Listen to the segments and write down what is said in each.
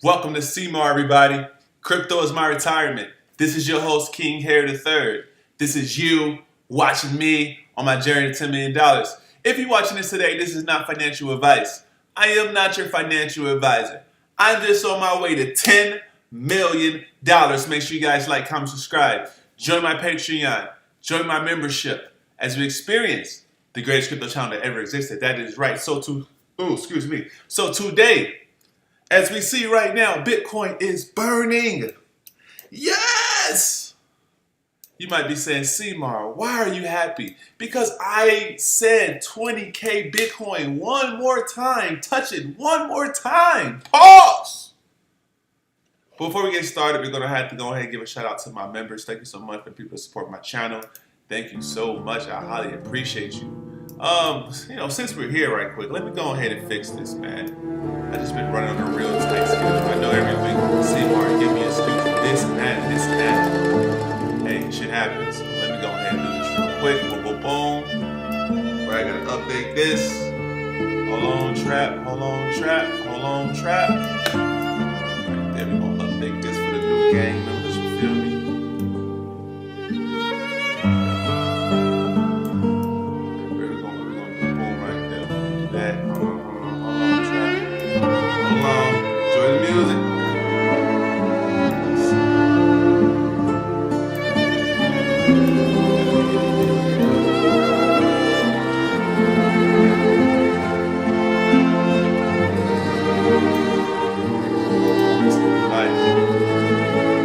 Welcome to CMAR, everybody. Crypto is my retirement. This is your host, King Harry III. This is you watching me on my journey to $10 million. If you're watching this today, this is not financial advice. I am not your financial advisor. I'm just on my way to $10 million. Make sure you guys like, comment, subscribe. Join my Patreon. Join my membership as we experience the greatest crypto channel that ever existed. That is right. So today, as we see right now, Bitcoin is burning. Yes! You might be saying, CMAR, why are you happy? Because I said 20K Bitcoin one more time. Touch it one more time. Pause! Before we get started, we're going to have to go ahead and give a shout out to my members. Thank you so much for people who support my channel. Thank you so much. I highly appreciate you. Since we're here right quick, let me go ahead and fix this, man. I just been running on a real tight schedule. I know every week CMAR give me a excuse for this and that and this and that. Hey, shit happens. So let me go ahead and do this real quick. Boom, boom, boom. Where I gotta update this. Hold on, trap. Right there, we're gonna update this for the new gang members. You feel me? We're gonna do boom right there. Do that. Hold on, trap. Hold on. Enjoy the music.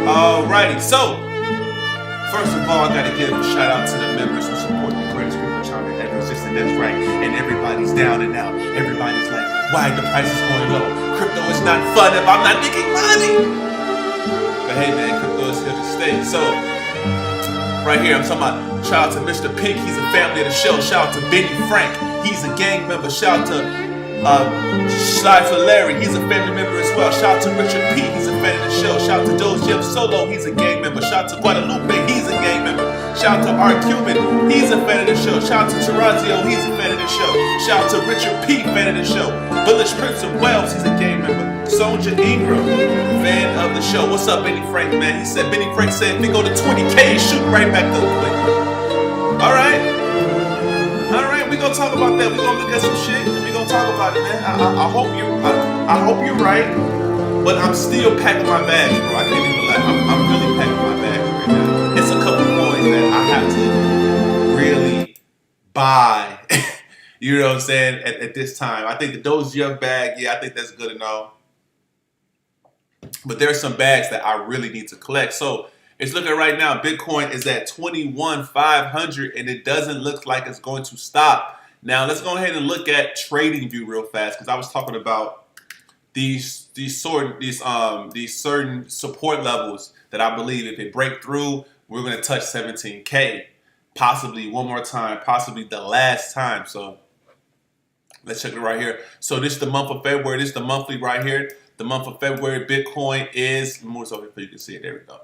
Alrighty, so first of all, I gotta give a shout out to the members who support the greatest crypto channel that ever existed. That's right, and everybody's down and out. Everybody's like, why the price is going low? Crypto is not fun if I'm not making money. But hey, man, crypto is here to stay. So right here, I'm talking about shout out to Mr. Pink. He's a family of the show. Shout out to Benny Frank. He's a gang member. Shout out to Cypher Larry, he's a family member as well. Shout out to Richard P, he's a fan of the show. Shout out to Doge Jim Solo, he's a gang member. Shout out to Guadalupe, he's a gang member. Shout out to R. Cuban, he's a fan of the show. Shout out to Terrazio, he's a fan of the show. Shout out to Richard P, fan of the show. Village Prince of Wales, he's a gang member. Sonja Ingram, fan of the show. What's up, Benny Frank, man? He said, Benny Frank said, if we go to 20K, shoot right back up quick. Alright, we gonna talk about that. We gonna look at some shit. We gonna talk about it, man. I hope you're right, but I'm still packing my bags, bro. I can't even lie. I'm really packing my bags right now. It's a couple coins that I have to really buy. You know what I'm saying? At this time, I think the Doge Young bag, yeah, I think that's good enough. But there's some bags that I really need to collect. So it's looking right now, Bitcoin is at 21,500 and it doesn't look like it's going to stop. Now let's go ahead and look at TradingView real fast because I was talking about these certain support levels that I believe if it break through, we're going to touch 17K, possibly one more time, possibly the last time. So let's check it right here. So this is the month of February. This is the monthly right here. The month of February, Bitcoin is, move over here so you can see it. There we go.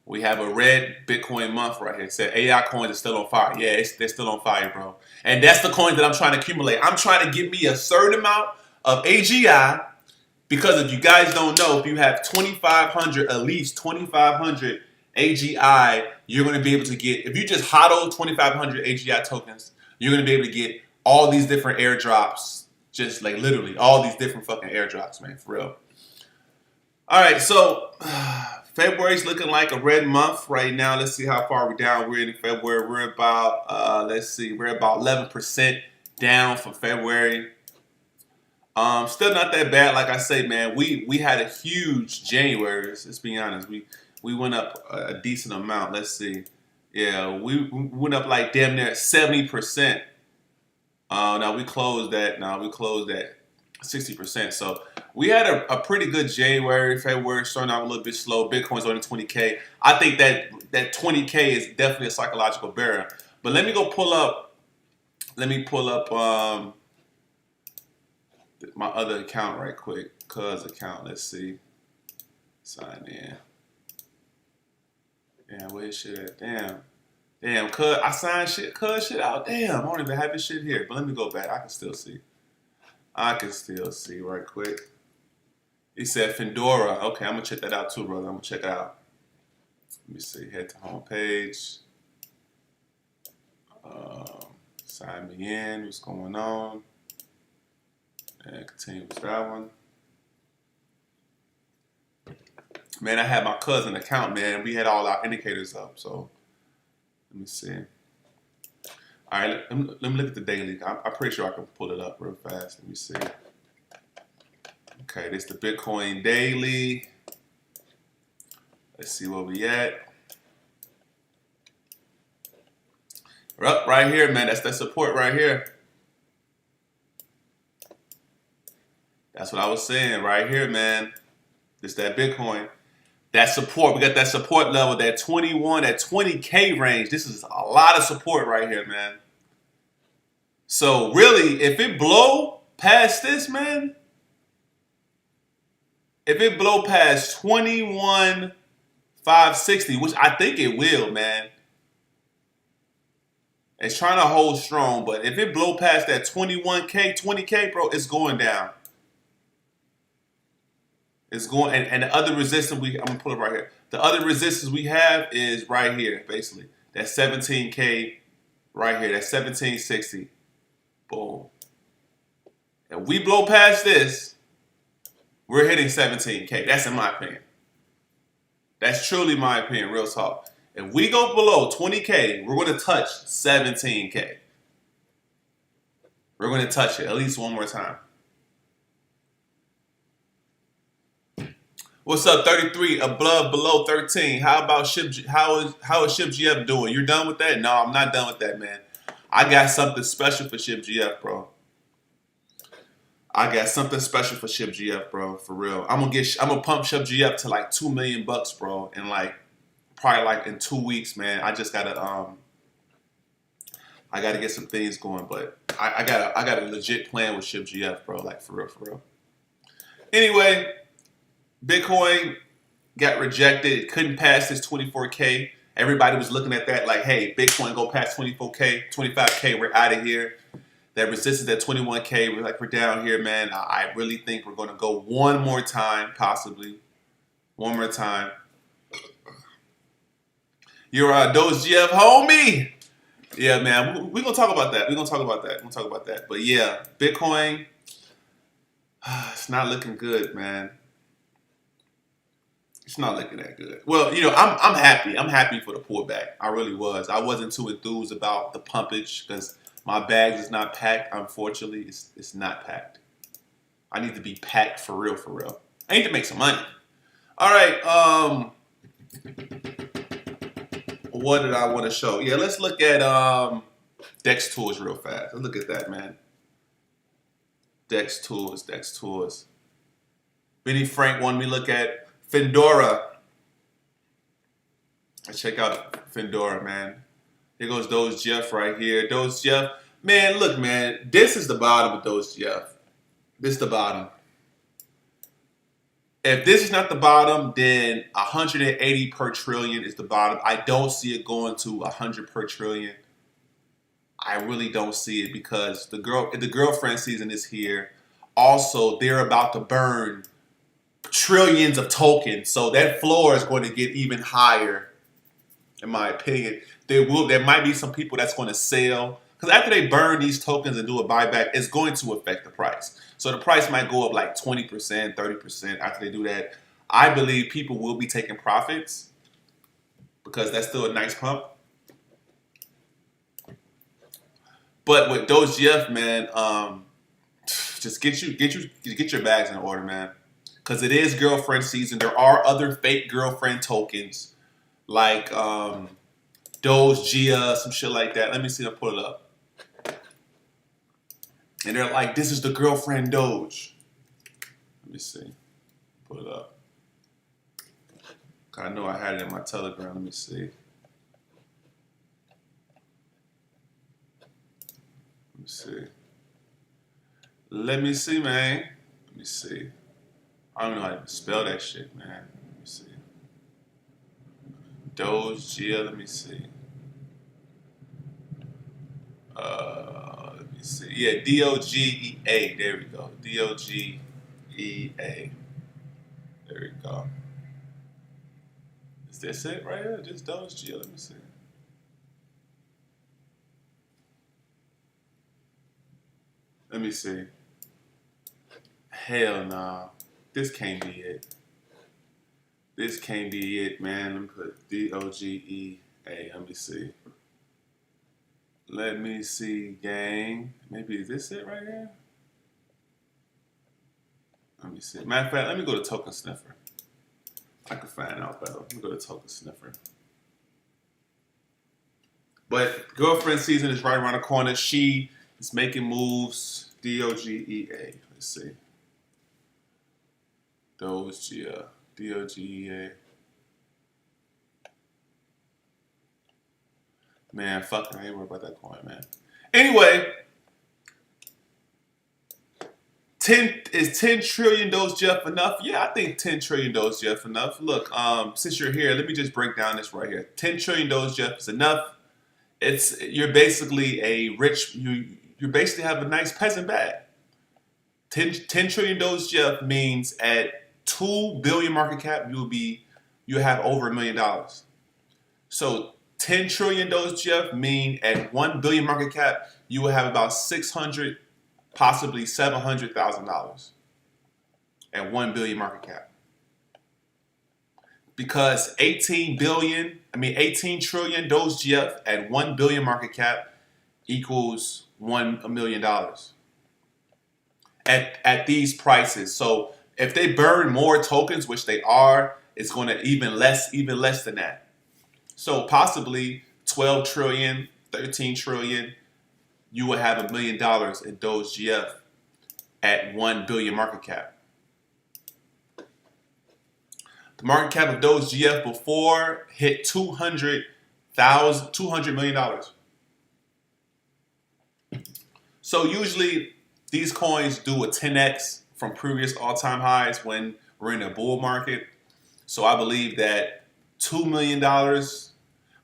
We have a red Bitcoin month right here. It said AI coins are still on fire. Yeah, they're still on fire, bro. And that's the coin that I'm trying to accumulate. I'm trying to get me a certain amount of AGI because if you guys don't know, if you have 2,500, at least 2,500 AGI, you're going to be able to get, if you just hodl 2,500 AGI tokens, you're going to be able to get all these different airdrops, just like literally all these different fucking airdrops, man, for real. All right, so February's looking like a red month right now. Let's see how far we're down. We're in February. We're about, we're about 11% down for February. Still not that bad. Like I say, man, we had a huge January. Let's be honest. We went up a decent amount. Let's see. Yeah, we went up like damn near 70%. Now we closed at 60%. So we had a pretty good January. February starting out a little bit slow. Bitcoin's only 20K. I think that 20K is definitely a psychological barrier. But let me go pull up. Let me pull up my other account right quick. Cuz account. Let's see. Sign in. Damn, where's shit at? Damn, cuz I signed shit out. Damn, I don't even have this shit here. But let me go back. I can still see right quick. He said Fedora. Okay, I'm gonna check that out too, brother. I'm gonna check it out. Let me see. Head to home page. Sign me in. What's going on? And continue with that one. Man, I had my cousin account, man. We had all our indicators up. So let me see. All right, let me look at the daily. I'm pretty sure I can pull it up real fast. Let me see. Okay, this is the Bitcoin daily. Let's see where we at. We're up right here, man. That's that support right here. That's what I was saying right here, man. This that Bitcoin. That support, we got that support level, that 21, that 20K range. This is a lot of support right here, man. So really, if it blow past this, man, if it blow past 21,560, which I think it will, man. It's trying to hold strong, but if it blow past that 21K, 20K, bro, it's going down. It's going, and the other resistance I'm gonna pull it right here. The other resistance we have is right here, basically. That 17K right here, that 1760. Boom. And we blow past this, we're hitting 17K. That's in my opinion. That's truly my opinion, real talk. If we go below 20K, we're going to touch 17K. We're going to touch it at least one more time. What's up, 33 above below 13? How about how is ShipGF doing? You're done with that? No, I'm not done with that, man. I got something special for ShipGF, bro. I got something special for ShipGF, bro. For real. I'm gonna pump ShipGF to like $2 million, bro, in like probably like in 2 weeks, man. I just gotta I gotta get some things going, but I got a legit plan with ShipGF, bro. Like for real, for real. Anyway, Bitcoin got rejected. It couldn't pass this 24K. Everybody was looking at that like, hey, Bitcoin go past 24K, 25K, we're out of here. That resistance at 21K, we're down here, man. I really think we're gonna go one more time, possibly. One more time. You're Doge GF homie. Yeah, man. We're gonna talk about that. We're gonna talk about that. But yeah, Bitcoin, it's not looking good, man. It's not looking that good. Well, you know, I'm happy. I'm happy for the pullback. I really was. I wasn't too enthused about the pumpage because my bags is not packed. Unfortunately, it's not packed. I need to be packed for real, for real. I need to make some money. All right. What did I want to show? Yeah, let's look at Dex Tools real fast. Let's look at that, man. Dex Tools. Benny Frank wanted me to look at Fedora. Let's check out Fedora, man. Here goes Doge GF right here. Doge GF. Man, look, man. This is the bottom of Doge GF. This is the bottom. If this is not the bottom, then 180 per trillion is the bottom. I don't see it going to 100 per trillion. I really don't see it because the girlfriend season is here. Also, they're about to burn trillions of tokens, so that floor is going to get even higher. In my opinion, there might be some people that's going to sell because after they burn these tokens and do a buyback, it's going to affect the price. So the price might go up like 20%, 30% after they do that. I believe people will be taking profits because that's still a nice pump. But with Doge GF, man, just get your bags in order, man. Because it is girlfriend season. There are other fake girlfriend tokens like Doge Gia, some shit like that. Let me see. I'll pull it up. And they're like, this is the girlfriend Doge. Let me see. Pull it up. I know I had it in my Telegram. Let me see. Let me see, man. Let me see. I don't know how to spell that shit, man. Let me see. Doge Gia, let me see. Let me see. Yeah, DOGEA. There we go. DOGEA. There we go. Is this it right here? Just Doge G. Let me see. Let me see. Hell nah. This can't be it. This can't be it, man. Let me put DOGEA. Let me see. Let me see, gang. Maybe is this it right here? Let me see. Matter of fact, let me go to Token Sniffer. I can find out better. Let me go to Token Sniffer. But girlfriend season is right around the corner. She is making moves. DOGEA. Let's see. Doge, DOGEA. Man, fuck it. I ain't worried about that coin, man. Anyway, is 10 trillion Doge Jeff enough? Yeah, I think 10 trillion Doge Jeff enough. Look, since you're here, let me just break down this right here. 10 trillion Doge Jeff is enough. You're basically a rich, you basically have a nice peasant bag. 10 trillion Doge Jeff means at 2 billion market cap, you have over $1 million. So 10 trillion Doge Jeff mean at 1 billion market cap, you will have about $600, possibly $700,000 at 1 billion market cap. Because 18 trillion Doge Jeff at 1 billion market cap equals $1 million at these prices. So if they burn more tokens, which they are, it's going to even less than that. So possibly 12 trillion, 13 trillion, you will have $1 million in Doge GF at 1 billion market cap. The market cap of Doge GF before hit $200 million. So usually these coins do a 10x from previous all-time highs when we're in a bull market. So I believe that $2 million.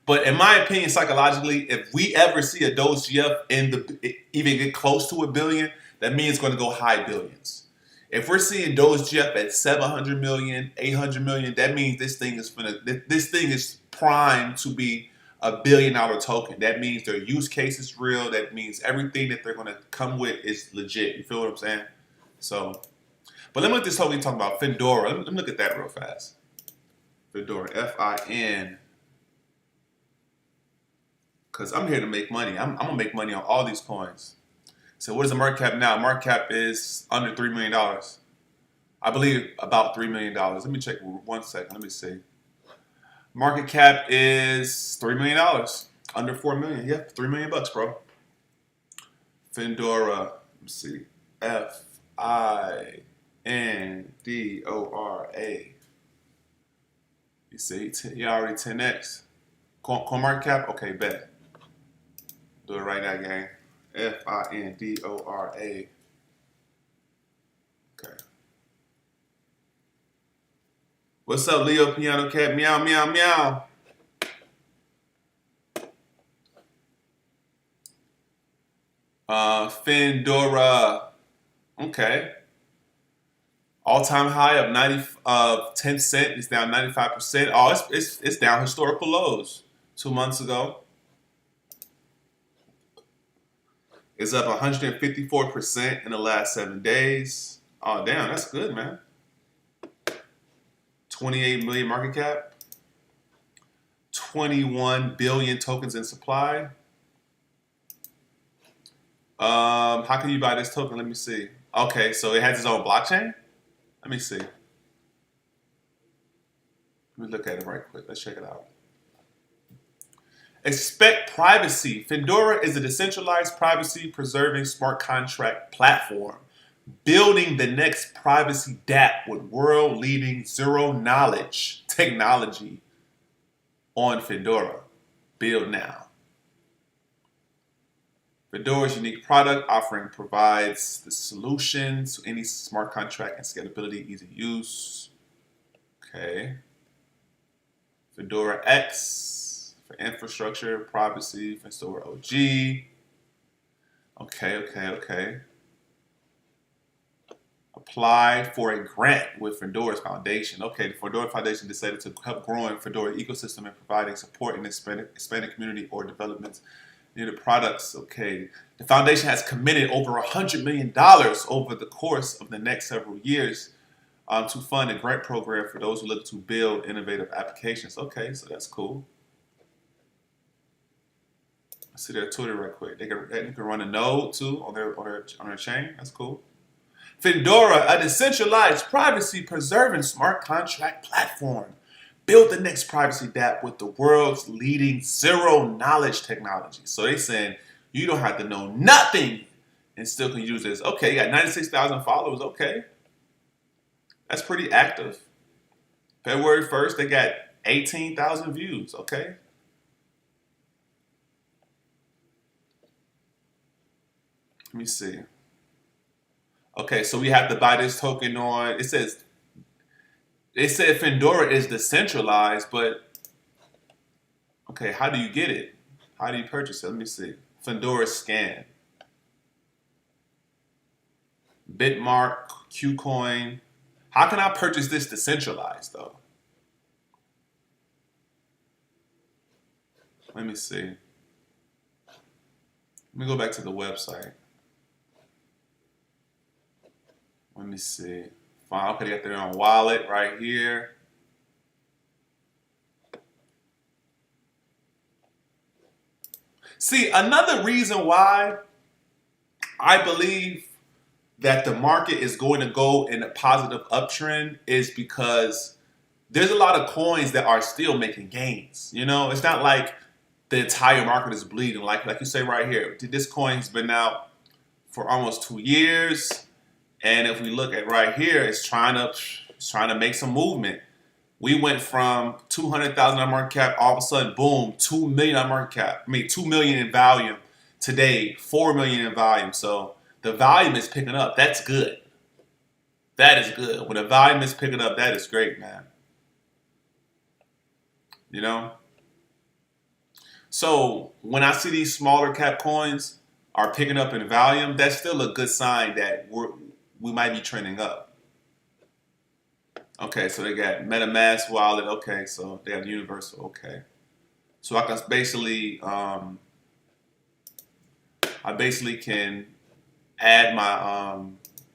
But in my opinion, psychologically, if we ever see a Doge GF even get close to $1 billion, that means it's going to go high billions. If we're seeing Doge GF at 700 million, 800 million, that means this thing is primed to be $1 billion token. That means their use case is real. That means everything that they're going to come with is legit. You feel what I'm saying? So, but let me look at this token we talking about, Findora. Let me look at that real fast. Findora, F-I-N. Because I'm here to make money. I'm going to make money on all these coins. So what is the market cap now? Market cap is under $3 million. I believe about $3 million. Let me check 1 second. Let me see. Market cap is $3 million. Under $4 million. Yeah, $3 million bucks, bro. Findora. Let me see. F-I-N-D-O-R-A. You see, you already 10x. Coin market cap? Okay, bet. Do it right now, gang. F-I-N-D-O-R-A. Okay. What's up, Leo Piano Cat? Meow, meow, meow. Findora. Okay. All-time high of 10 cents. It's down 95%. Oh, it's down historical lows 2 months ago. It's up 154% in the last 7 days. Oh, damn, that's good, man. 28 million market cap. 21 billion tokens in supply. How can you buy this token? Let me see. Okay, so it has its own blockchain? Let me see. Let me look at it right quick. Let's check it out. Expect privacy. Findora is a decentralized privacy-preserving smart contract platform, building the next privacy DApp with world-leading zero-knowledge technology on Findora. Build now. Findora's unique product offering provides the solution to any smart contract and scalability, easy use. Okay. Findora X. Infrastructure, privacy, Findora OG. Okay. Apply for a grant with Fedora's Foundation. Okay, the Fedora Foundation decided to help growing Fedora ecosystem and providing support in the Hispanic community or developments needed products. Okay, the foundation has committed over $100 million over the course of the next several years to fund a grant program for those who look to build innovative applications. Okay, so that's cool. Let's see their Twitter right quick. They can run a node too on their chain. That's cool. Fedora, a decentralized, privacy-preserving smart contract platform. Build the next privacy dApp with the world's leading zero-knowledge technology. So they saying you don't have to know nothing and still can use this. Okay, you got 96,000 followers. Okay. That's pretty active. February 1st, they got 18,000 views. Okay. Let me see. Okay, so we have to buy this token on, it said Fedora is decentralized, but okay, how do you get it? How do you purchase it? Let me see. Fedora scan. Bitmark, Qcoin. How can I purchase this decentralized though? Let me see. Let me go back to the website. Let me see. Fine, okay, they got their own wallet right here. See, another reason why I believe that the market is going to go in a positive uptrend is because there's a lot of coins that are still making gains. You know, it's not like the entire market is bleeding. Like you say right here, this coin's been out for almost 2 years. And if we look at right here, it's trying to make some movement. We went from 200,000 on market cap, all of a sudden, boom, 2 million on market cap. I mean, 2 million in volume today, 4 million in volume. So the volume is picking up. That's good. That is good. When the volume is picking up, that is great, man. You know? So when I see these smaller cap coins are picking up in volume, that's still a good sign that we might be trending up. Okay, so they got MetaMask wallet. Okay, so they have Universal. Okay, so I can basically, I basically can add my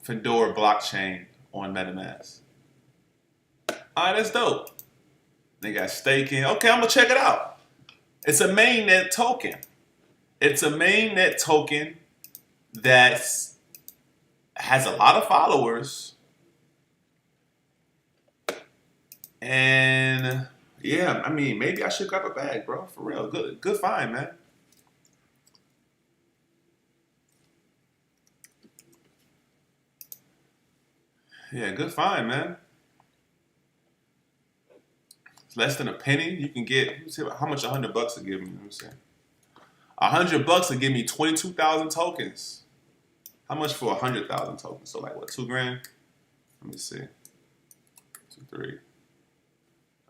Fedora blockchain on MetaMask. All right, that's dope. They got staking. Okay, I'm gonna check it out. It's a mainnet token. It's a mainnet token that's has a lot of followers, and yeah, I mean, maybe I should grab a bag, bro. For real, good find, man. Yeah, good find, man. It's less than a penny. You can get. Let me see how much $100 will give me. Let me see. $100 will give me 22,000 tokens. How much for 100,000 tokens? So like what, 2 grand? Let me see. 2, 3.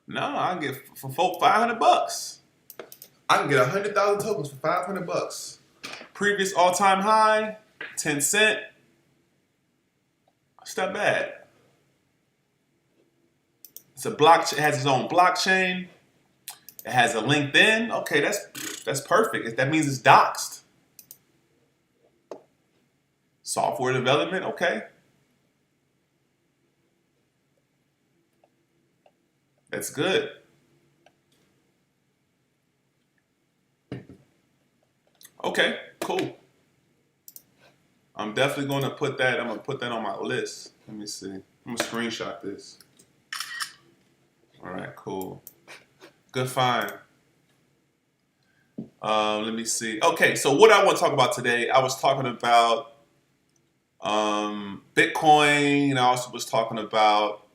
No, I'll get for $500. I can get 100,000 tokens for $500. Previous all-time high, 10 cent. It's not bad. It's a blockchain. It has its own blockchain. It has a LinkedIn. Okay, that's perfect. That means it's doxed. Software development, okay. That's good. Okay, cool. I'm definitely going to put that. I'm going to put that on my list. Let me see. I'm going to screenshot this. All right, cool. Good find. Let me see. Okay, so what I want to talk about today, I was talking about Bitcoin, and I also was talking about,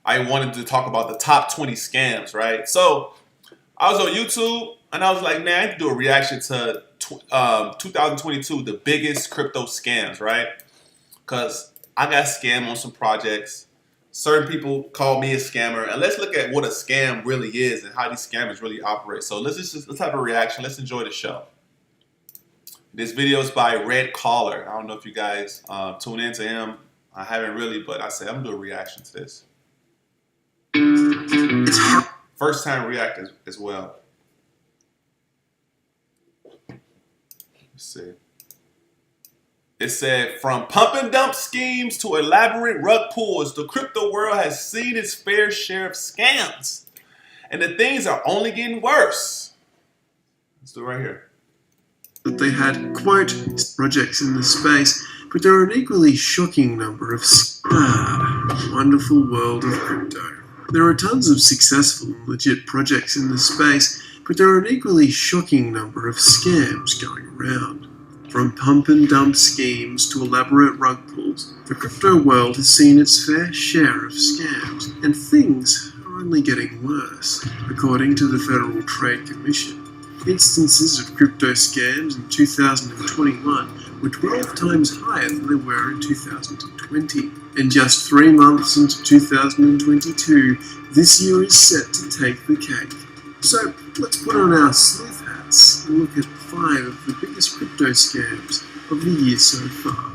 I wanted to talk about the top 20 scams, right? So I was on YouTube and I was like, man, I need to do a reaction to 2022, the biggest crypto scams, right? Because I got scammed on some projects. Certain people call me a scammer, and let's look at what a scam really is and how these scammers really operate. So let's have a reaction. Let's enjoy the show. This video is by Red Collar. I don't know if you guys tune into him. I haven't really, but I said I'm gonna do a reaction to this. First time react as well. Let's see. It said, from pump and dump schemes to elaborate rug pulls, the crypto world has seen its fair share of scams. And the things are only getting worse. Let's do it right here. They had, quote, projects in the space, but there are an equally shocking number of wonderful world of crypto. There are tons of successful and legit projects in the space, but there are an equally shocking number of scams going around. From pump and dump schemes to elaborate rug pulls, the crypto world has seen its fair share of scams, and things are only getting worse, according to the Federal Trade Commission. Instances of crypto scams in 2021 were 12 times higher than they were in 2020. And just 3 months into 2022, this year is set to take the cake. So let's put on our sleuth hats and look at 5 of the biggest crypto scams of the year so far.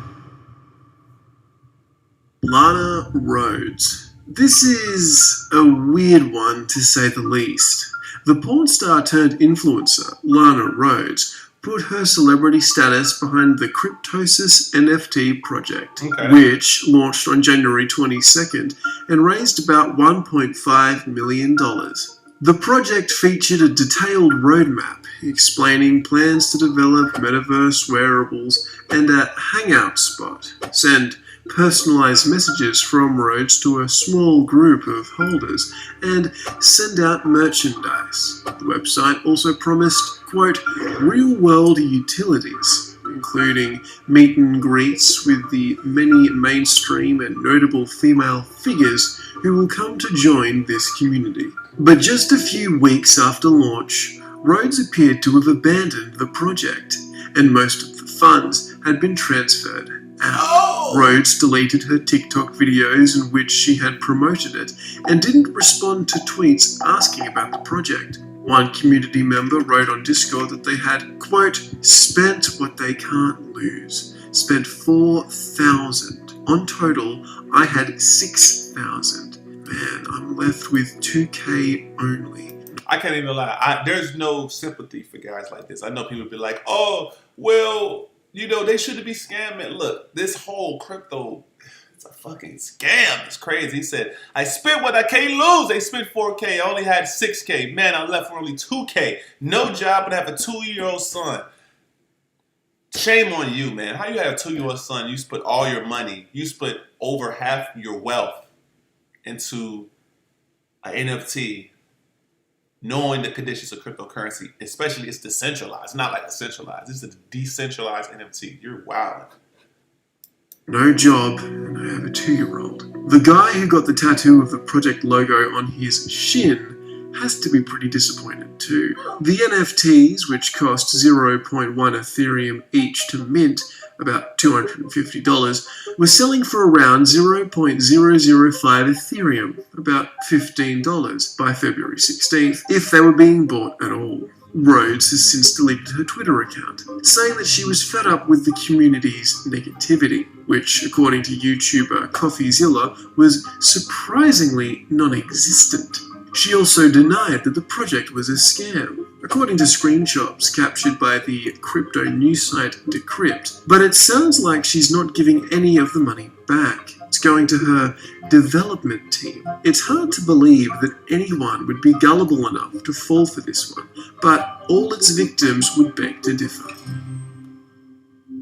Lana Rhodes. This is a weird one to say the least. The porn star turned influencer, Lana Rhodes, put her celebrity status behind the Cryptosis NFT project, which launched on January 22nd and raised about $1.5 million. The project featured a detailed roadmap explaining plans to develop metaverse wearables and a hangout spot, send personalized messages from Rhodes to a small group of holders, and send out merchandise. The website also promised, quote, real-world utilities, including meet and greets with the many mainstream and notable female figures who will come to join this community. But just a few weeks after launch, Rhodes appeared to have abandoned the project, and most of the funds had been transferred out. Rhodes deleted her TikTok videos in which she had promoted it and didn't respond to tweets asking about the project. One community member wrote on Discord that they had, quote, spent what they can't lose. Spent 4,000. On total, I had 6,000. Man, I'm left with 2K only. I can't even lie. There's no sympathy for guys like this. I know people be like, oh, well, you know, they shouldn't be scamming. Look, this whole crypto, it's a fucking scam. It's crazy. He said, I spent what I can't lose. They spent 4K. I only had 6K. Man, I'm left with only 2K. No job, but I have a 2-year-old son. Shame on you, man. How you have a 2-year-old son? You spent all your money. You spent over half your wealth into an NFT, knowing the conditions of cryptocurrency, especially it's decentralized, not like a centralized. This is a decentralized NFT. You're wild. No job, and I have a 2-year-old. The guy who got the tattoo of the project logo on his shin has to be pretty disappointed too. The NFTs, which cost 0.1 Ethereum each to mint, about $250, were selling for around 0.005 Ethereum, about $15, by February 16th, if they were being bought at all. Rhodes has since deleted her Twitter account, saying that she was fed up with the community's negativity, which, according to YouTuber CoffeeZilla, was surprisingly non-existent. She also denied that the project was a scam, according to screenshots captured by the crypto news site Decrypt. But it sounds like she's not giving any of the money back. It's going to her development team. It's hard to believe that anyone would be gullible enough to fall for this one, but all its victims would beg to differ.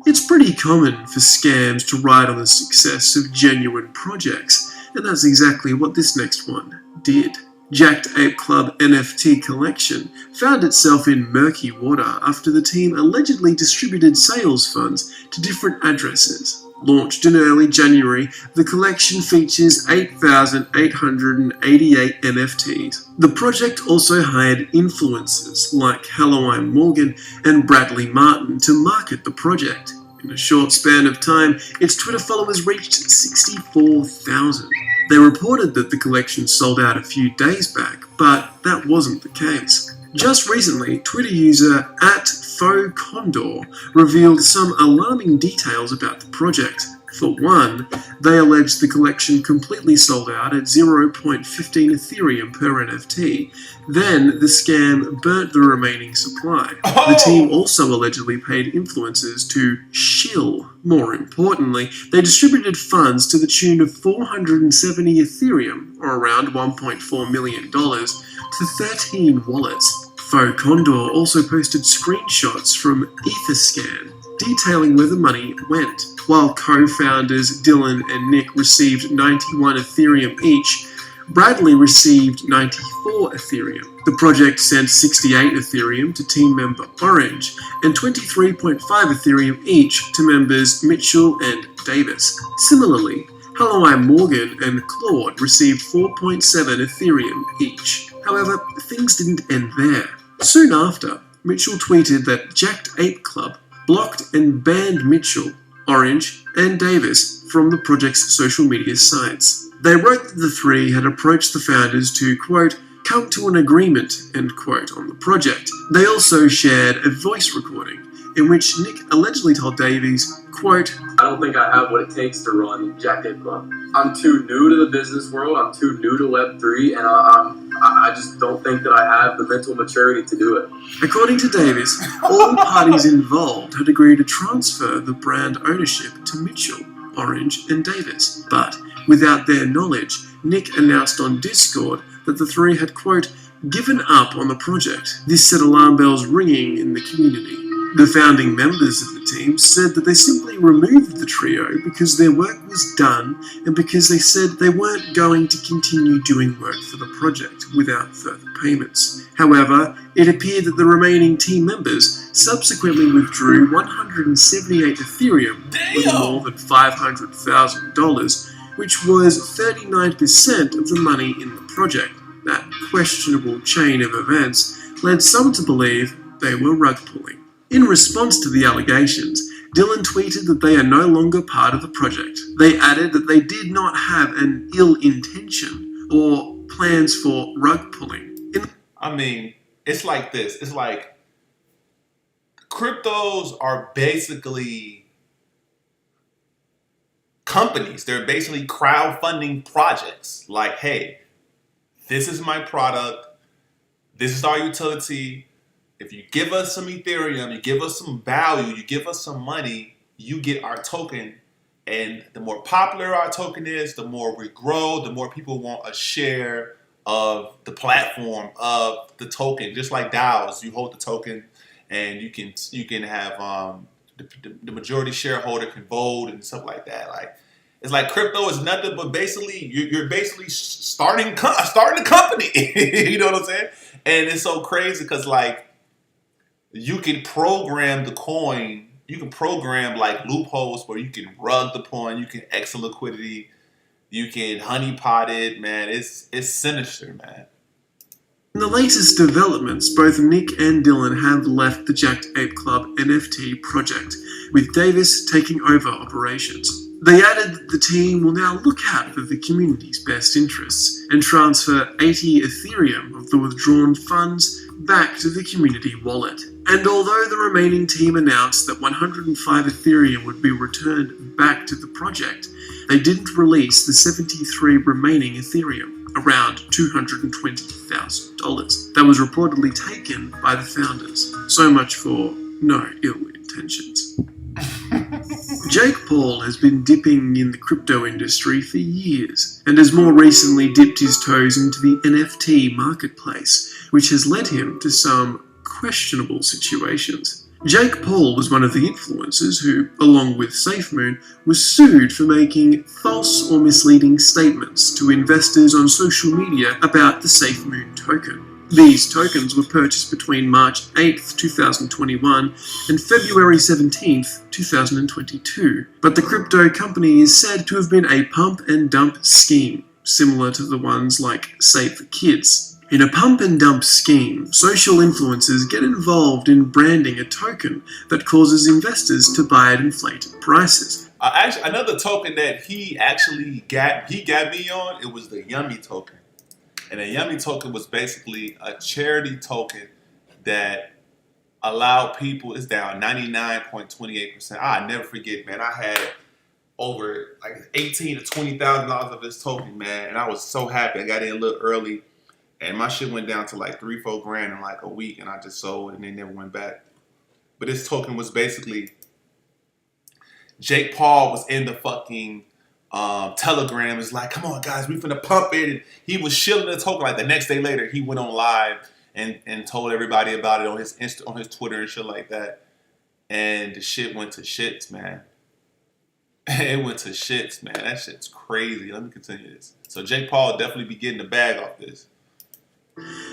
It's pretty common for scams to ride on the success of genuine projects, and that's exactly what this next one did. Jacked Ape Club NFT collection found itself in murky water after the team allegedly distributed sales funds to different addresses. Launched in early January, the collection features 8,888 NFTs. The project also hired influencers like Halloween Morgan and Bradley Martin to market the project. In a short span of time, its Twitter followers reached 64,000. They reported that the collection sold out a few days back, but that wasn't the case. Just recently, Twitter user @FauxCondor revealed some alarming details about the project. For one, they alleged the collection completely sold out at 0.15 Ethereum per NFT. Then the scam burnt the remaining supply. The team also allegedly paid influencers to shill. More importantly, they distributed funds to the tune of 470 Ethereum, or around $1.4 million, to 13 wallets. Faux Condor also posted screenshots from Etherscan detailing where the money went. While co-founders Dylan and Nick received 91 Ethereum each, Bradley received 94 Ethereum. The project sent 68 Ethereum to team member Orange and 23.5 Ethereum each to members Mitchell and Davis. Similarly, Hello I'm Morgan and Claude received 4.7 Ethereum each. However, things didn't end there. Soon after, Mitchell tweeted that Jacked Ape Club blocked and banned Mitchell, Orange, and Davis from the project's social media sites. They wrote that the three had approached the founders to, quote, come to an agreement, end quote, on the project. They also shared a voice recording in which Nick allegedly told Davies, quote, I don't think I have what it takes to run Jacked Ape Club. I'm too new to the business world, I'm too new to Web3, and I just don't think that I have the mental maturity to do it. According to Davis, all parties involved had agreed to transfer the brand ownership to Mitchell, Orange, and Davis. But without their knowledge, Nick announced on Discord that the three had, quote, given up on the project. This set alarm bells ringing in the community. The founding members of the team said that they simply removed the trio because their work was done and because they said they weren't going to continue doing work for the project without further payments. However, it appeared that the remaining team members subsequently withdrew 178 Ethereum with more than $500,000, which was 39% of the money in the project. That questionable chain of events led some to believe they were rug pulling. In response to the allegations, Dylan tweeted that they are no longer part of the project. They added that they did not have an ill intention or plans for rug pulling. I mean, it's like this. It's like cryptos are basically companies. They're basically crowdfunding projects. Like, hey, this is my product. This is our utility. If you give us some Ethereum, you give us some value, you give us some money, you get our token. And the more popular our token is, the more we grow, the more people want a share of the platform of the token. Just like DAOs, you hold the token and you can have the majority shareholder can vote and stuff like that. Like, it's like crypto is nothing but basically you're basically starting a company. You know what I'm saying? And it's so crazy because like you can program the coin. You can program like loopholes where you can rug the coin. You can exit liquidity. You can honeypot it. Man, it's sinister, man. In the latest developments, both Nick and Dylan have left the Jacked Ape Club NFT project, with Davis taking over operations. They added that the team will now look out for the community's best interests and transfer 80 Ethereum of the withdrawn funds back to the community wallet. And although the remaining team announced that 105 Ethereum would be returned back to the project, they didn't release the 73 remaining Ethereum, around $220,000, that was reportedly taken by the founders. So much for no ill intentions. Jake Paul has been dipping in the crypto industry for years and has more recently dipped his toes into the NFT marketplace, which has led him to some questionable situations. Jake Paul was one of the influencers who, along with SafeMoon, was sued for making false or misleading statements to investors on social media about the SafeMoon token. These tokens were purchased between March 8th, 2021 and February 17th, 2022, but the crypto company is said to have been a pump and dump scheme, similar to the ones like Save the Kids. In a pump and dump scheme, social influencers get involved in branding a token that causes investors to buy at inflated prices. Actually, another token that he got me on, it was the Yummy token. And a Yummy token was basically a charity token that allowed people, it's down 99.28%. I never forget, man. I had over like $18,000 to $20,000 of this token, man, and I was so happy. I got in a little early, and my shit went down to like $3-4 grand in like a week, and I just sold, and they never went back. But this token was basically Jake Paul was in the fucking Telegram. It's like, come on, guys, we finna pump it. And he was shilling the token. Like the next day later, he went on live and told everybody about it on his on his Twitter and shit like that. And the shit went to shits, man. It went to shits, man. That shit's crazy. Let me continue this. So Jake Paul definitely be getting the bag off this.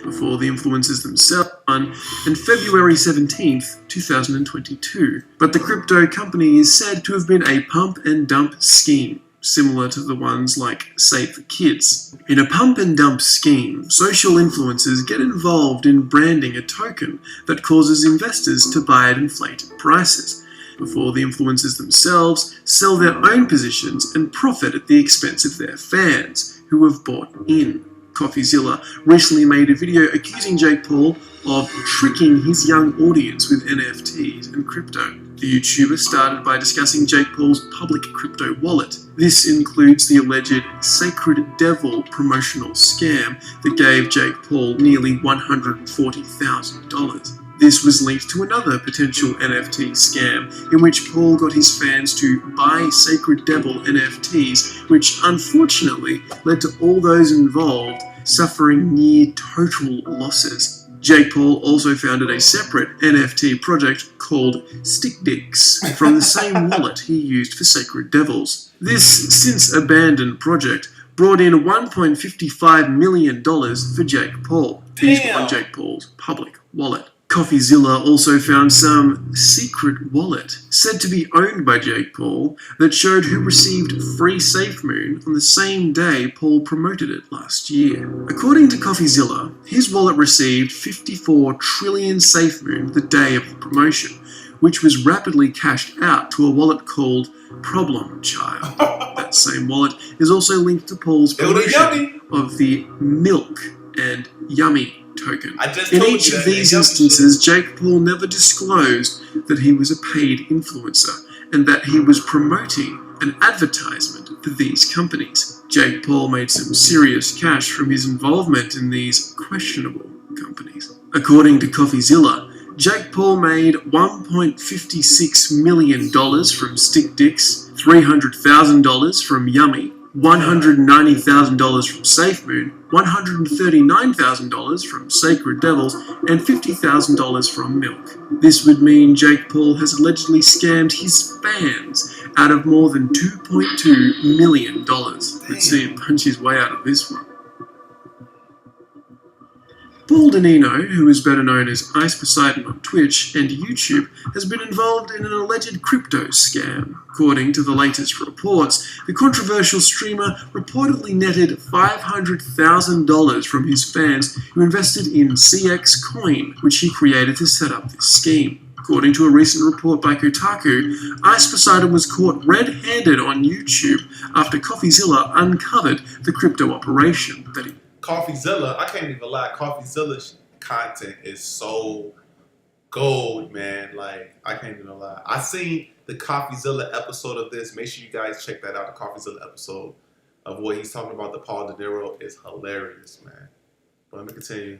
Before the influencers themselves on February 17th, 2022. But the crypto company is said to have been a pump and dump scheme, similar to the ones like Save the Kids. In a pump and dump scheme, social influencers get involved in branding a token that causes investors to buy at inflated prices, before the influencers themselves sell their own positions and profit at the expense of their fans, who have bought in. CoffeeZilla recently made a video accusing Jake Paul of tricking his young audience with NFTs and crypto. The YouTuber started by discussing Jake Paul's public crypto wallet. This includes the alleged Sacred Devil promotional scam that gave Jake Paul nearly $140,000. This was linked to another potential NFT scam in which Paul got his fans to buy Sacred Devil NFTs, which unfortunately led to all those involved suffering near total losses. Jake Paul also founded a separate NFT project called StickDicks from the same wallet he used for Sacred Devils. This since abandoned project brought in $1.55 million for Jake Paul, used on Jake Paul's public wallet. CoffeeZilla also found some secret wallet, said to be owned by Jake Paul, that showed who received free SafeMoon on the same day Paul promoted it last year. According to CoffeeZilla, his wallet received 54 trillion SafeMoon the day of the promotion, which was rapidly cashed out to a wallet called Problem Child. That same wallet is also linked to Paul's promotion of the Milk and Yummy token. In each of these instances, Jake Paul never disclosed that he was a paid influencer and that he was promoting an advertisement for these companies. Jake Paul made some serious cash from his involvement in these questionable companies. According to CoffeeZilla, Jake Paul made $1.56 million from StickDicks, $300,000 from Yummy, $190,000 from SafeMoon, $139,000 from Sacred Devils, and $50,000 from Milk. This would mean Jake Paul has allegedly scammed his fans out of more than $2.2 million. Let's see him punch his way out of this one. Paul Nano, who is better known as Ice Poseidon on Twitch and YouTube, has been involved in an alleged crypto scam. According to the latest reports, the controversial streamer reportedly netted $500,000 from his fans who invested in CX Coin, which he created to set up this scheme. According to a recent report by Kotaku, Ice Poseidon was caught red-handed on YouTube after CoffeeZilla uncovered the crypto operation that he... CoffeeZilla, I can't even lie. CoffeeZilla's content is so gold, man. Like, I can't even lie. I seen the CoffeeZilla episode of this. Make sure you guys check that out. The CoffeeZilla episode of what he's talking about the Paul De Niro is hilarious, man. But let me continue.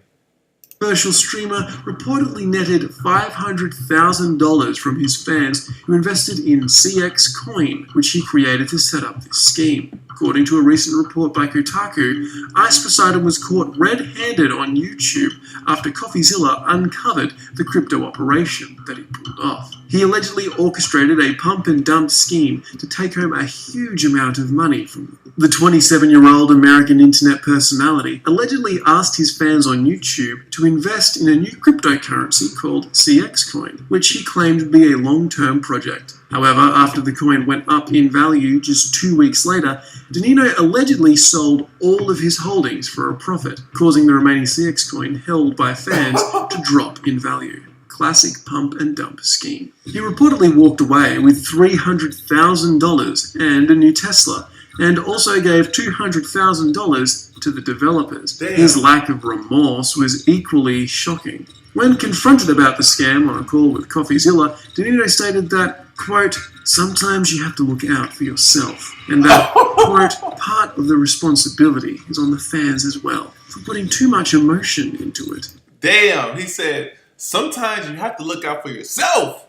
Commercial streamer reportedly netted $500,000 from his fans who invested in CX Coin, which he created to set up this scheme. According to a recent report by Kotaku, Ice Poseidon was caught red-handed on YouTube after CoffeeZilla uncovered the crypto operation that he pulled off. He allegedly orchestrated a pump-and-dump scheme to take home a huge amount of money from them. The 27-year-old American internet personality allegedly asked his fans on YouTube to invest in a new cryptocurrency called CX Coin, which he claimed would be a long-term project. However, after the coin went up in value just 2 weeks later, Nano allegedly sold all of his holdings for a profit, causing the remaining CX Coin held by fans to drop in value. Classic pump and dump scheme. He reportedly walked away with $300,000 and a new Tesla, and also gave $200,000 to the developers. Damn. His lack of remorse was equally shocking. When confronted about the scam on a call with CoffeeZilla, Nano stated that, quote, "Sometimes you have to look out for yourself," and that, quote, "part of the responsibility is on the fans as well for putting too much emotion into it." Damn, he said, sometimes you have to look out for yourself.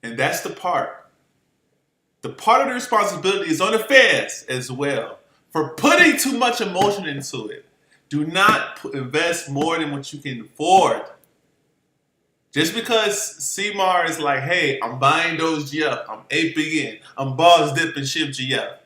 And that's the part. The part of the responsibility is on the fans as well for putting too much emotion into it. Do not invest more than what you can afford. Just because CMAR is like, hey, I'm buying those GF, I'm aping in, I'm balls dipping ship GF,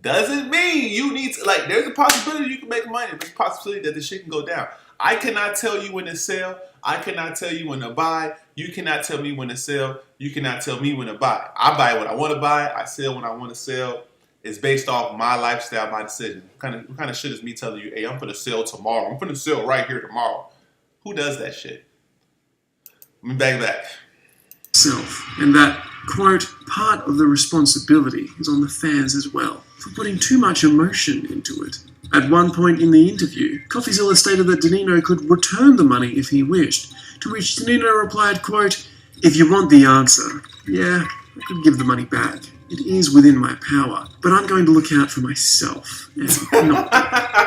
doesn't mean you need to, like, there's a possibility you can make money. There's a possibility that the shit can go down. I cannot tell you when to sell. I cannot tell you when to buy. You cannot tell me when to sell. You cannot tell me when to buy. I buy what I want to buy. I sell when I want to sell. It's based off my lifestyle, my decision. What kind of shit is me telling you, hey, I'm going to sell tomorrow. I'm going to sell right here tomorrow. Who does that shit? Let me back. Self, and that, quote, "part of the responsibility is on the fans as well for putting too much emotion into it." At one point in the interview, CoffeeZilla stated that Nano could return the money if he wished, to which Nano replied, quote, "If you want the answer, yeah, I could give the money back. It is within my power, but I'm going to look out for myself and not."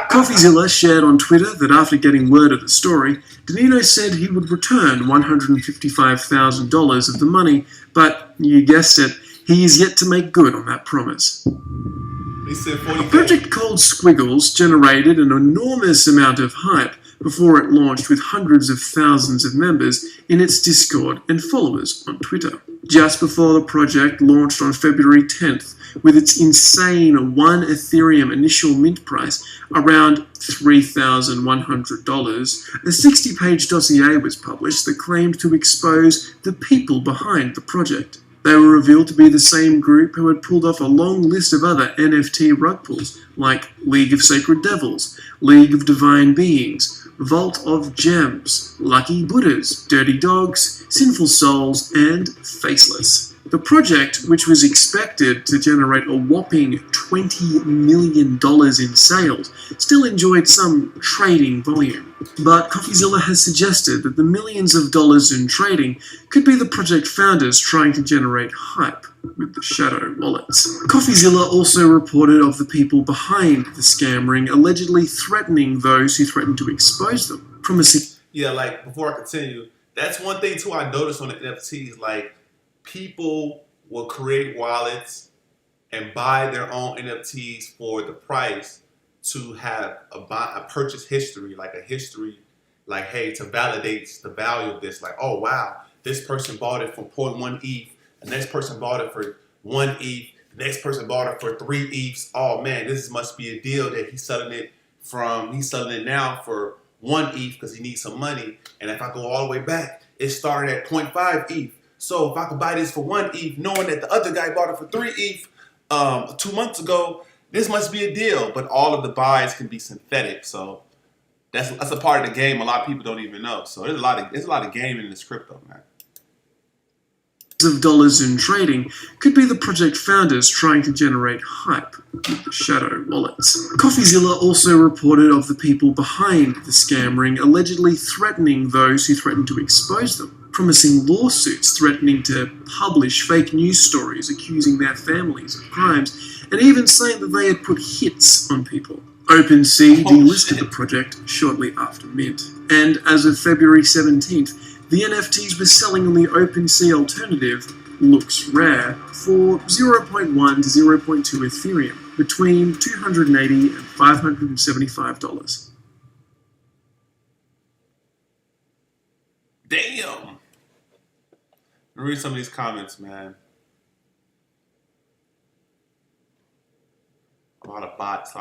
CoffeeZilla shared on Twitter that after getting word of the story, Nano said he would return $155,000 of the money, but you guessed it, he is yet to make good on that promise. He said A 40K. project called Squiggles generated an enormous amount of hype before it launched with hundreds of thousands of members in its Discord and followers on Twitter. Just before the project launched on February 10th, with its insane 1 Ethereum initial mint price around $3,100, a 60-page dossier was published that claimed to expose the people behind the project. They were revealed to be the same group who had pulled off a long list of other NFT rug pulls, like League of Sacred Devils, League of Divine Beings, Vault of Gems, Lucky Buddhas, Dirty Dogs, Sinful Souls, and Faceless. The project, which was expected to generate a whopping $20 million in sales, still enjoyed some trading volume. But CoffeeZilla has suggested that the millions of dollars in trading could be the project founders trying to generate hype with the shadow wallets. CoffeeZilla also reported of the people behind the scam ring allegedly threatening those who threatened to expose them, promising... Yeah, like, before I continue, that's one thing, too, I noticed on the NFTs, like, people will create wallets and buy their own NFTs for the price to have a purchase history, like a history, like, hey, to validate the value of this. Like, oh, wow, this person bought it for 0.1 ETH. The next person bought it for 1 ETH. The next person bought it for 3 ETHs. Oh, man, this must be a deal that he's selling it now for 1 ETH because he needs some money. And if I go all the way back, it started at 0.5 ETH. So if I could buy this for 1 ETH, knowing that the other guy bought it for 3 ETH 2 months ago, this must be a deal. But all of the buys can be synthetic. So that's a part of the game a lot of people don't even know. So there's a lot of game in this crypto, man. Of dollars in trading could be the project founders trying to generate hype with the shadow wallets. CoffeeZilla also reported of the people behind the scam ring allegedly threatening those who threatened to expose them, promising lawsuits threatening to publish fake news stories accusing their families of crimes, and even saying that they had put hits on people. OpenSea delisted the project shortly after mint, and as of February 17th, the NFTs were selling on the OpenSea alternative, Looks Rare, for 0.1 to 0.2 Ethereum, between $280 and $575. Damn! Read some of these comments, man. A lot of bots.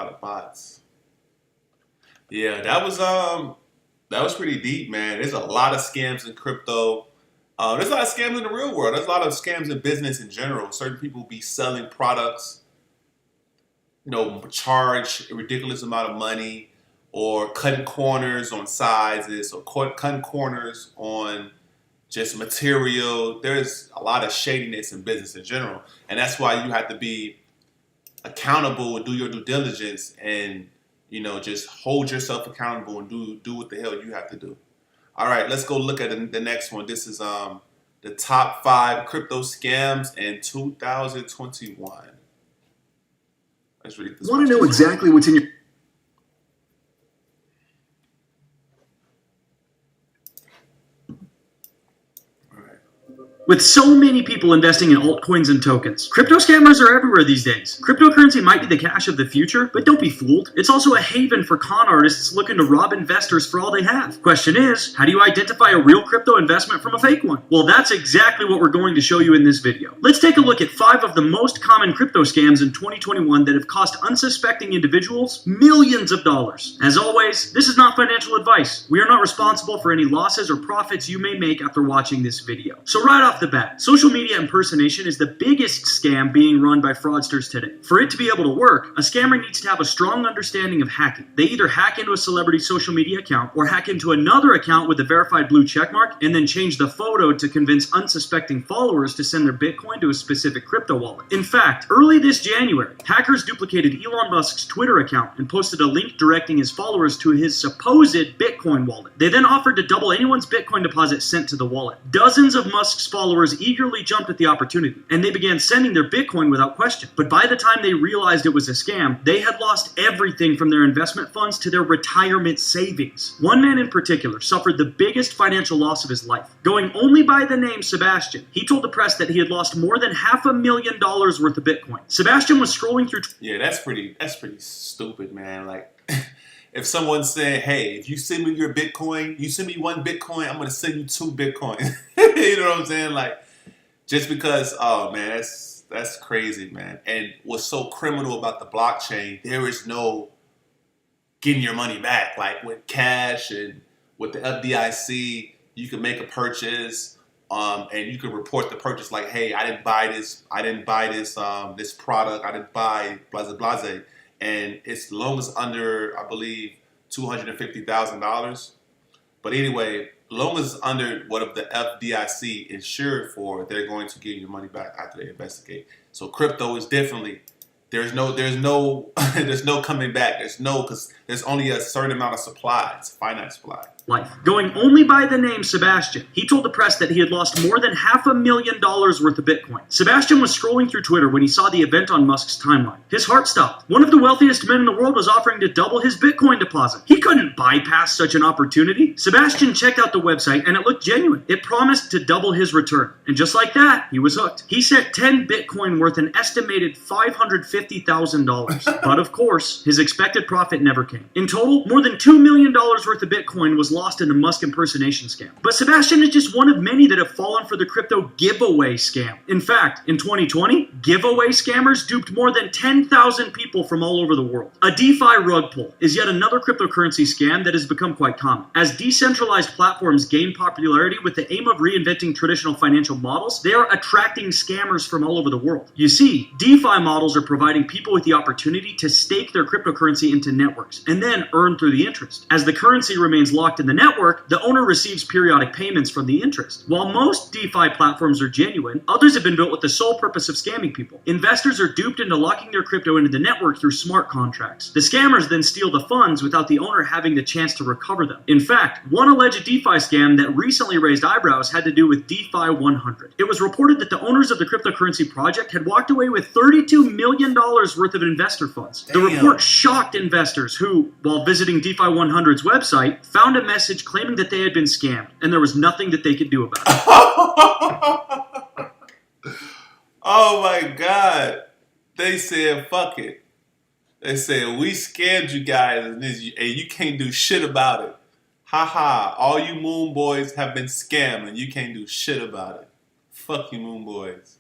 Yeah, that was pretty deep, man. There's a lot of scams in crypto. There's a lot of scams in the real world. There's a lot of scams in business in general. Certain people be selling products, charge a ridiculous amount of money, or cutting corners on sizes, or cutting corners on just material. There's a lot of shadiness in business in general. And that's why you have to be accountable and do your due diligence and, you know, just hold yourself accountable and do what the hell you have to do. All right, let's go look at the next one. This is the top 5 crypto scams in 2021. Let's read this. Want to know exactly what's in your... With so many people investing in altcoins and tokens, crypto scammers are everywhere these days. Cryptocurrency might be the cash of the future, but don't be fooled. It's also a haven for con artists looking to rob investors for all they have. Question is, how do you identify a real crypto investment from a fake one? Well, that's exactly what we're going to show you in this video. Let's take a look at 5 of the most common crypto scams in 2021 that have cost unsuspecting individuals millions of dollars. As always, this is not financial advice. We are not responsible for any losses or profits you may make after watching this video. So right off the bat, social media impersonation is the biggest scam being run by fraudsters today. For it to be able to work, a scammer needs to have a strong understanding of hacking. They either hack into a celebrity's social media account or hack into another account with a verified blue checkmark and then change the photo to convince unsuspecting followers to send their Bitcoin to a specific crypto wallet. In fact, early this January, hackers duplicated Elon Musk's Twitter account and posted a link directing his followers to his supposed Bitcoin wallet. They then offered to double anyone's Bitcoin deposit sent to the wallet. Dozens of Musk's followers eagerly jumped at the opportunity, and they began sending their Bitcoin without question. But by the time they realized it was a scam, they had lost everything from their investment funds to their retirement savings. One man in particular suffered the biggest financial loss of his life. Going only by the name Sebastian, he told the press that he had lost more than $500,000 worth of Bitcoin. Sebastian was scrolling through... Yeah, that's pretty stupid, man. Like, if someone said, hey, if you send me your Bitcoin, you send me 1 Bitcoin, I'm going to send you 2 Bitcoins. You know what I'm saying? Like, just because, oh, man, that's crazy, man. And what's so criminal about the blockchain, there is no getting your money back. Like, with cash and with the FDIC, you can make a purchase, and you can report the purchase like, hey, I didn't buy this this product, I didn't buy blase. And it's long as under, I believe, $250,000. But anyway, long as it's under what the FDIC insured for, they're going to give you your money back after they investigate. So crypto is definitely, there's no coming back. Because there's only a certain amount of supply. It's a finite supply. Life. Going only by the name Sebastian, he told the press that he had lost more than $500,000 worth of Bitcoin. Sebastian was scrolling through Twitter when he saw the event on Musk's timeline. His heart stopped. One of the wealthiest men in the world was offering to double his Bitcoin deposit. He couldn't bypass such an opportunity. Sebastian checked out the website and it looked genuine. It promised to double his return. And just like that, he was hooked. He sent 10 Bitcoin worth an estimated $550,000. But of course, his expected profit never came. In total, more than $2 million worth of Bitcoin was lost in the Musk impersonation scam. But Sebastian is just one of many that have fallen for the crypto giveaway scam. In fact, in 2020, giveaway scammers duped more than 10,000 people from all over the world. A DeFi rug pull is yet another cryptocurrency scam that has become quite common. As decentralized platforms gain popularity with the aim of reinventing traditional financial models, they are attracting scammers from all over the world. You see, DeFi models are providing people with the opportunity to stake their cryptocurrency into networks and then earn through the interest. As the currency remains locked in the network, the owner receives periodic payments from the interest. While most DeFi platforms are genuine, others have been built with the sole purpose of scamming people. Investors are duped into locking their crypto into the network through smart contracts. The scammers then steal the funds without the owner having the chance to recover them. In fact, one alleged DeFi scam that recently raised eyebrows had to do with DeFi 100. It was reported that the owners of the cryptocurrency project had walked away with $32 million worth of investor funds. The report shocked investors who, while visiting DeFi 100's website, found a message claiming that they had been scammed, and there was nothing that they could do about it. Oh my God. They said, fuck it. They said, we scammed you guys and you can't do shit about it. Haha, all you moon boys have been scammed and you can't do shit about it. Fuck you, moon boys.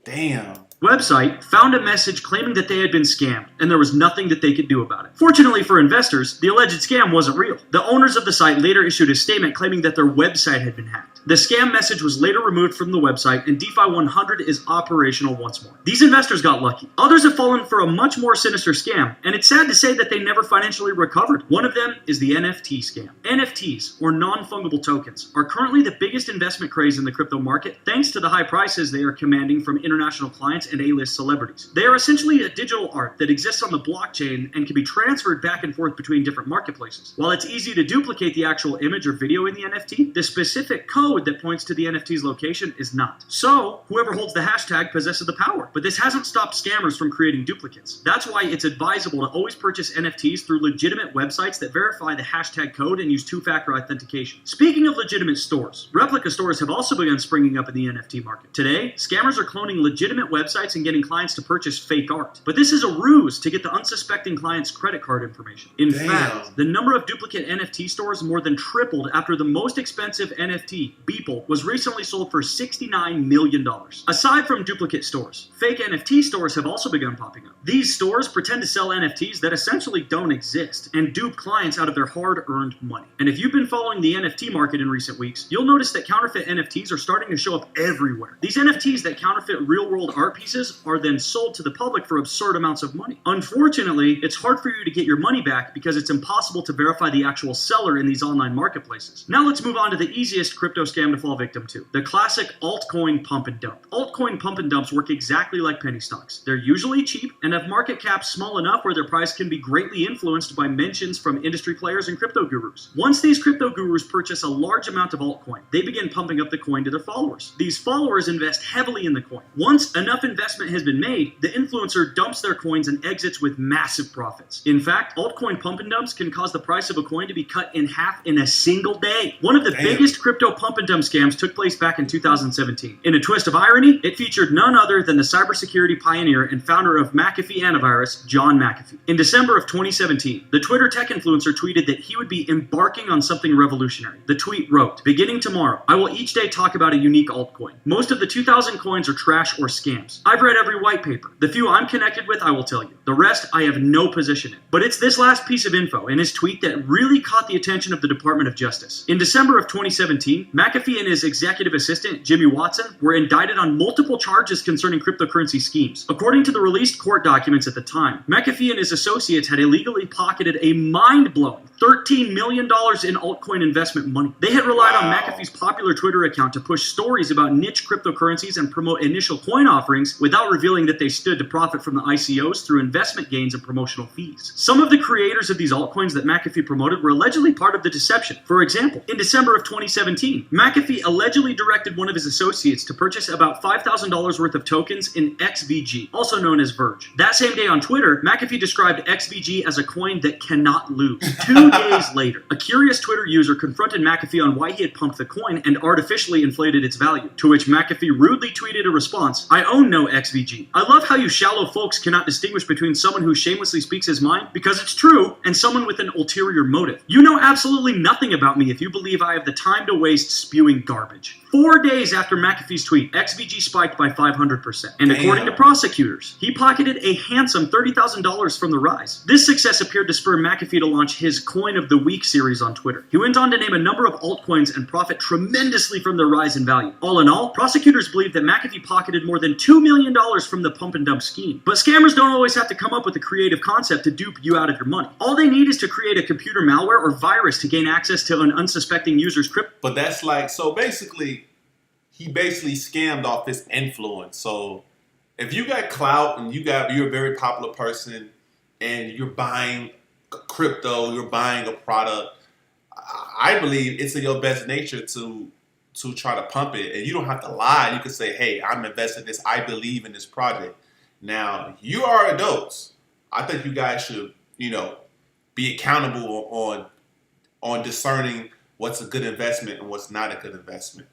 Damn. Website found a message claiming that they had been scammed, and there was nothing that they could do about it. Fortunately for investors, the alleged scam wasn't real. The owners of the site later issued a statement claiming that their website had been hacked. The scam message was later removed from the website, and DeFi 100 is operational once more. These investors got lucky. Others have fallen for a much more sinister scam, and it's sad to say that they never financially recovered. One of them is the NFT scam. NFTs, or non-fungible tokens, are currently the biggest investment craze in the crypto market thanks to the high prices they are commanding from international clients and A-list celebrities. They are essentially a digital art that exists on the blockchain and can be transferred back and forth between different marketplaces. While it's easy to duplicate the actual image or video in the NFT, the specific code that points to the NFT's location is not. So, whoever holds the hashtag possesses the power. But this hasn't stopped scammers from creating duplicates. That's why it's advisable to always purchase NFTs through legitimate websites that verify the hashtag code and use two-factor authentication. Speaking of legitimate stores, replica stores have also begun springing up in the NFT market. Today, scammers are cloning legitimate websites and getting clients to purchase fake art. But this is a ruse to get the unsuspecting client's credit card information. In fact, the number of duplicate NFT stores more than tripled after the most expensive NFT, Beeple, was recently sold for $69 million. Aside from duplicate stores, fake NFT stores have also begun popping up. These stores pretend to sell NFTs that essentially don't exist and dupe clients out of their hard-earned money. And if you've been following the NFT market in recent weeks, you'll notice that counterfeit NFTs are starting to show up everywhere. These NFTs that counterfeit real-world art pieces are then sold to the public for absurd amounts of money. Unfortunately, it's hard for you to get your money back because it's impossible to verify the actual seller in these online marketplaces. Now let's move on to the easiest crypto scam to fall victim to, the classic altcoin pump and dump. Altcoin pump and dumps work exactly like penny stocks. They're usually cheap and have market caps small enough where their price can be greatly influenced by mentions from industry players and crypto gurus. Once these crypto gurus purchase a large amount of altcoin, they begin pumping up the coin to their followers. These followers invest heavily in the coin. Once enough investment has been made, the influencer dumps their coins and exits with massive profits. In fact, altcoin pump and dumps can cause the price of a coin to be cut in half in a single day. One of the biggest crypto pump and dump scams took place back in 2017. In a twist of irony, it featured none other than the cybersecurity pioneer and founder of McAfee Antivirus, John McAfee. In December of 2017, the Twitter tech influencer tweeted that he would be embarking on something revolutionary. The tweet wrote, "Beginning tomorrow, I will each day talk about a unique altcoin. Most of the 2,000 coins are trash or scams. I've read every white paper. The few I'm connected with, I will tell you. The rest, I have no position in." But it's this last piece of info in his tweet that really caught the attention of the Department of Justice. In December of 2017, McAfee and his executive assistant, Jimmy Watson, were indicted on multiple charges concerning cryptocurrency schemes. According to the released court documents at the time, McAfee and his associates had illegally pocketed a mind-blowing $13 million in altcoin investment money. They had relied on McAfee's popular Twitter account to push stories about niche cryptocurrencies and promote initial coin offerings without revealing that they stood to profit from the ICOs through investment gains and promotional fees. Some of the creators of these altcoins that McAfee promoted were allegedly part of the deception. For example, in December of 2017, McAfee allegedly directed one of his associates to purchase about $5,000 worth of tokens in XVG, also known as Verge. That same day on Twitter, McAfee described XVG as a coin that cannot lose. 2 days later, a curious Twitter user confronted McAfee on why he had pumped the coin and artificially inflated its value, to which McAfee rudely tweeted a response, "I own no XVG. I love how you shallow folks cannot distinguish between someone who shamelessly speaks his mind, because it's true, and someone with an ulterior motive. You know absolutely nothing about me if you believe I have the time to waste spewing garbage." 4 days after McAfee's tweet, XVG spiked by 500%. And according to prosecutors, he pocketed a handsome $30,000 from the rise. This success appeared to spur McAfee to launch his Coin of the Week series on Twitter. He went on to name a number of altcoins and profit tremendously from their rise in value. All in all, prosecutors believe that McAfee pocketed more than $2 million from the pump and dump scheme. But scammers don't always have to come up with a creative concept to dupe you out of your money. All they need is to create a computer malware or virus to gain access to an unsuspecting user's crypto. But that's like, so basically, he basically scammed off his influence. So if you got clout and you're a very popular person and you're buying crypto, you're buying a product, I believe it's in your best nature to try to pump it. And you don't have to lie. You can say, "Hey, I'm invested in this. I believe in this project." Now, you are adults. I think you guys should, be accountable on discerning what's a good investment and what's not a good investment.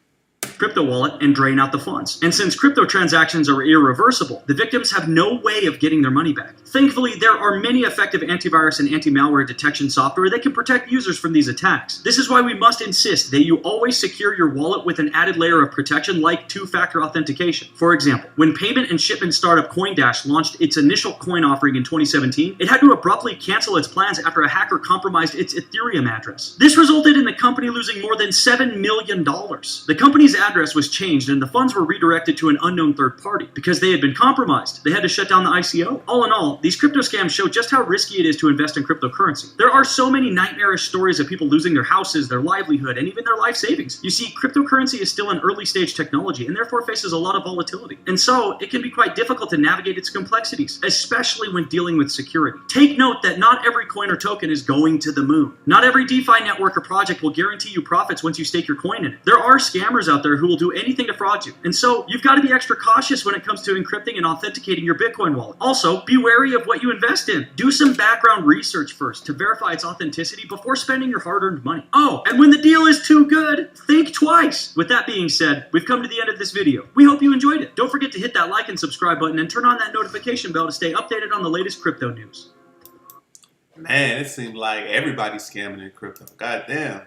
crypto wallet and drain out the funds. And since crypto transactions are irreversible, the victims have no way of getting their money back. Thankfully, there are many effective antivirus and anti-malware detection software that can protect users from these attacks. This is why we must insist that you always secure your wallet with an added layer of protection like two-factor authentication. For example, when payment and shipment startup CoinDash launched its initial coin offering in 2017, it had to abruptly cancel its plans after a hacker compromised its Ethereum address. This resulted in the company losing more than $7 million. The company's address was changed and the funds were redirected to an unknown third party. Because they had been compromised, they had to shut down the ICO. All in all, these crypto scams show just how risky it is to invest in cryptocurrency. There are so many nightmarish stories of people losing their houses, their livelihood, and even their life savings. You see, cryptocurrency is still an early stage technology and therefore faces a lot of volatility. And so, it can be quite difficult to navigate its complexities, especially when dealing with security. Take note that not every coin or token is going to the moon. Not every DeFi network or project will guarantee you profits once you stake your coin in it. There are scammers out there who will do anything to fraud you. And so, you've got to be extra cautious when it comes to encrypting and authenticating your Bitcoin wallet. Also, be wary of what you invest in. Do some background research first to verify its authenticity before spending your hard-earned money. Oh, and when the deal is too good, think twice. With that being said, we've come to the end of this video. We hope you enjoyed it. Don't forget to hit that like and subscribe button and turn on that notification bell to stay updated on the latest crypto news. Man, it seems like everybody's scamming in crypto. God damn.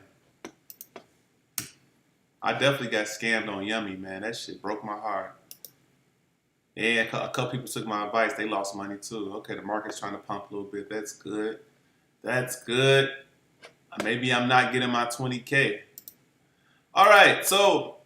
I definitely got scammed on Yummy, man. That shit broke my heart. Yeah, a couple people took my advice. They lost money too. Okay, the market's trying to pump a little bit. That's good. That's good. Maybe I'm not getting my 20K. All right, so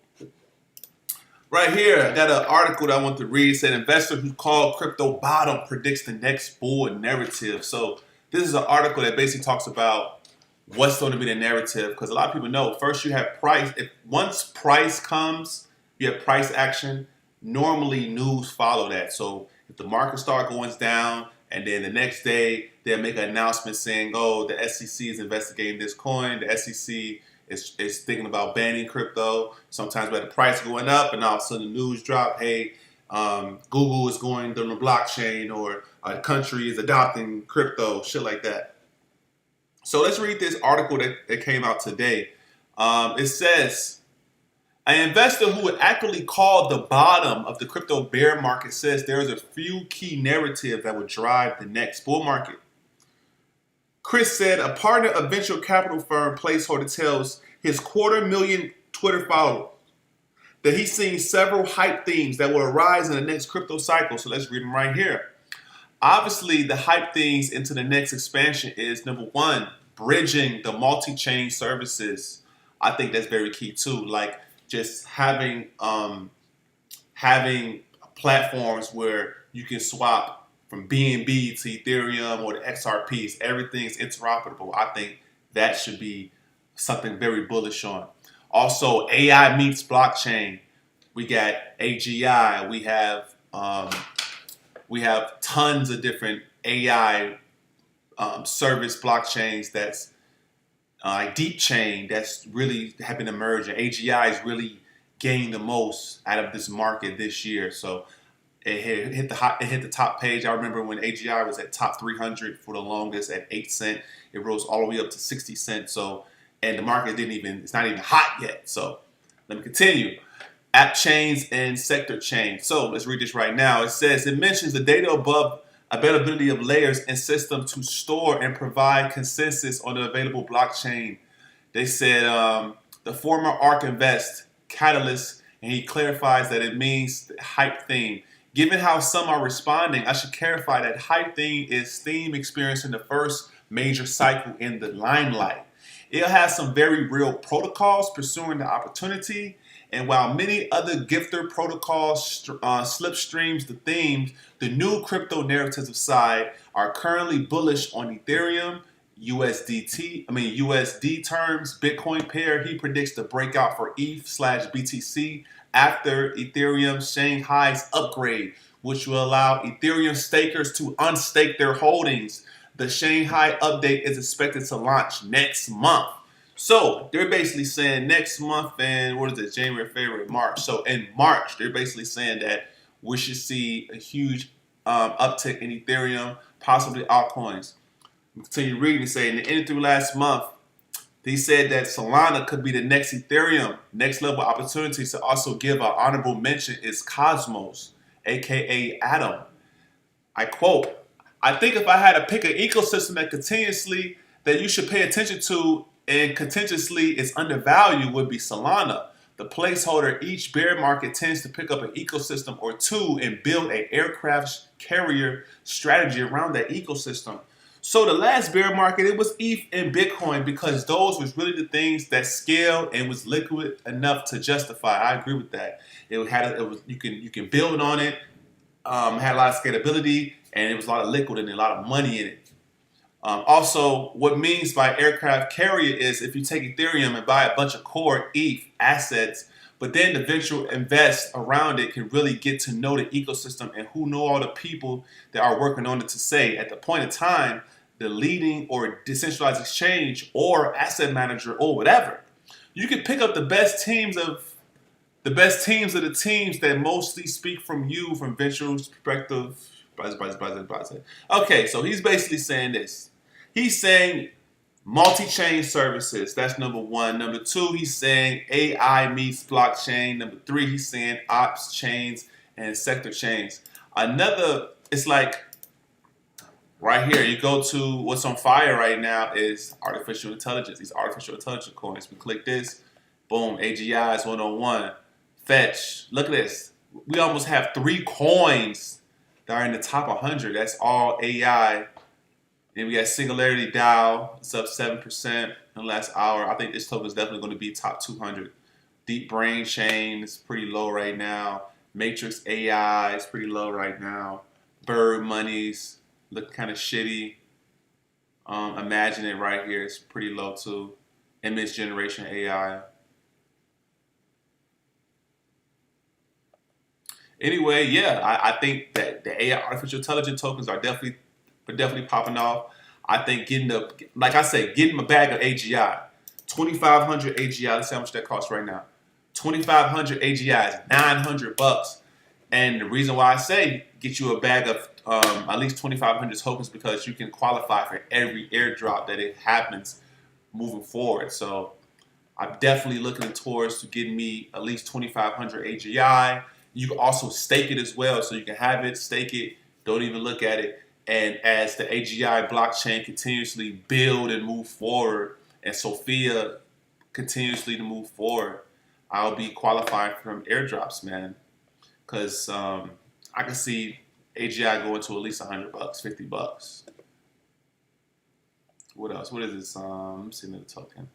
right here, I got an article that I want to read. It said, investor who called crypto bottom predicts the next bull narrative. So this is an article that basically talks about what's going to be the narrative. Because a lot of people know, first you have price. Once price comes, you have price action. Normally news follow that. So if the market start going down and then the next day they'll make an announcement saying, oh, the SEC is investigating this coin. The SEC is thinking about banning crypto. Sometimes we have the price going up and all of a sudden the news drop, hey, Google is going on the blockchain or a country is adopting crypto, shit like that. So let's read this article that came out today. It says, an investor who would accurately call the bottom of the crypto bear market says there is a few key narratives that would drive the next bull market. Chris said a partner of venture capital firm Placeholder tells his 250,000 Twitter followers that he's seeing several hype themes that will arise in the next crypto cycle. So let's read them right here. Obviously, the hype themes into the next expansion is, number one, bridging the multi-chain services. I think that's very key too. Like, just having platforms where you can swap from BNB to Ethereum or the XRPs. Everything's interoperable. I think that should be something very bullish on. Also, AI meets blockchain. We got AGI. We have tons of different AI service blockchains that's Deep Chain that's really have been emerging. AGI is really gaining the most out of this market this year. So it hit the top page. I remember when AGI was at top 300 for the longest at 8 cents. It rose all the way up to 60 cents. So, and the market it's not even hot yet. So let me continue. App chains and sector chains. So let's read this right now. It says, it mentions the data above availability of layers and systems to store and provide consensus on the available blockchain. They said the former ARK Invest catalyst, and he clarifies that it means hype theme. Given how some are responding, I should clarify that hype theme is theme experiencing the first major cycle in the limelight. It has some very real protocols pursuing the opportunity. And while many other gifter protocols slipstreams the themes, the new crypto narratives side are currently bullish on Ethereum, USD terms, Bitcoin pair. He predicts the breakout for ETH/BTC after Ethereum Shanghai's upgrade, which will allow Ethereum stakers to unstake their holdings. The Shanghai update is expected to launch next month. So they're basically saying next month and what is it, January, February, March. So in March, they're basically saying that we should see a huge uptick in Ethereum, possibly altcoins. Continue reading, saying the end through last month, He said that Solana could be the next Ethereum. Next level opportunities to also give an honorable mention is Cosmos, aka Atom. I quote, I think if I had to pick an ecosystem that you should pay attention to and contentiously is undervalued would be Solana. The placeholder each bear market tends to pick up an ecosystem or two and build an aircraft carrier strategy around that ecosystem. So the last bear market, it was ETH and Bitcoin because those was really the things that scaled and was liquid enough to justify. I agree with that. You can build on it, had a lot of scalability, and it was a lot of liquid and a lot of money in it. Also, what means by aircraft carrier is if you take Ethereum and buy a bunch of core ETH assets, but then the venture invest around it can really get to know the ecosystem and who know all the people that are working on it to say at the point in time, the leading or decentralized exchange or asset manager or whatever. You can pick up the best teams of the teams that mostly speak from you from venture's perspective. Okay, so he's basically saying this. He's saying multi-chain services. That's number one. Number two, he's saying AI meets blockchain. Number three, he's saying ops chains and sector chains. It's like right here, you go to what's on fire right now is artificial intelligence. These artificial intelligence coins. We click this, boom, AGIs 101. Fetch. Look at this. We almost have 3 coins that are in the top 100. That's all AI. And we got Singularity DAO. It's up 7% in the last hour. I think this token is definitely going to be top 200. Deep Brain Chain is pretty low right now. Matrix AI is pretty low right now. Bird Monies look kind of shitty. Imagine It right here is pretty low too. Image Generation AI. Anyway, yeah, I think that the AI artificial intelligence tokens are definitely popping off. I think getting a bag of AGI, 2,500 AGI. Let's see how much that costs right now. 2,500 AGI is $900. And the reason why I say get you a bag of at least 2,500 tokens because you can qualify for every airdrop that it happens moving forward. So I'm definitely looking towards to getting me at least 2,500 AGI. You can also stake it as well, so you can have it, stake it, don't even look at it. And as the AGI blockchain continuously build and move forward, and Sophia continuously to move forward, I'll be qualifying from airdrops, man. Because I can see AGI going to at least $100, $50. What else? What is this? Let me see another token.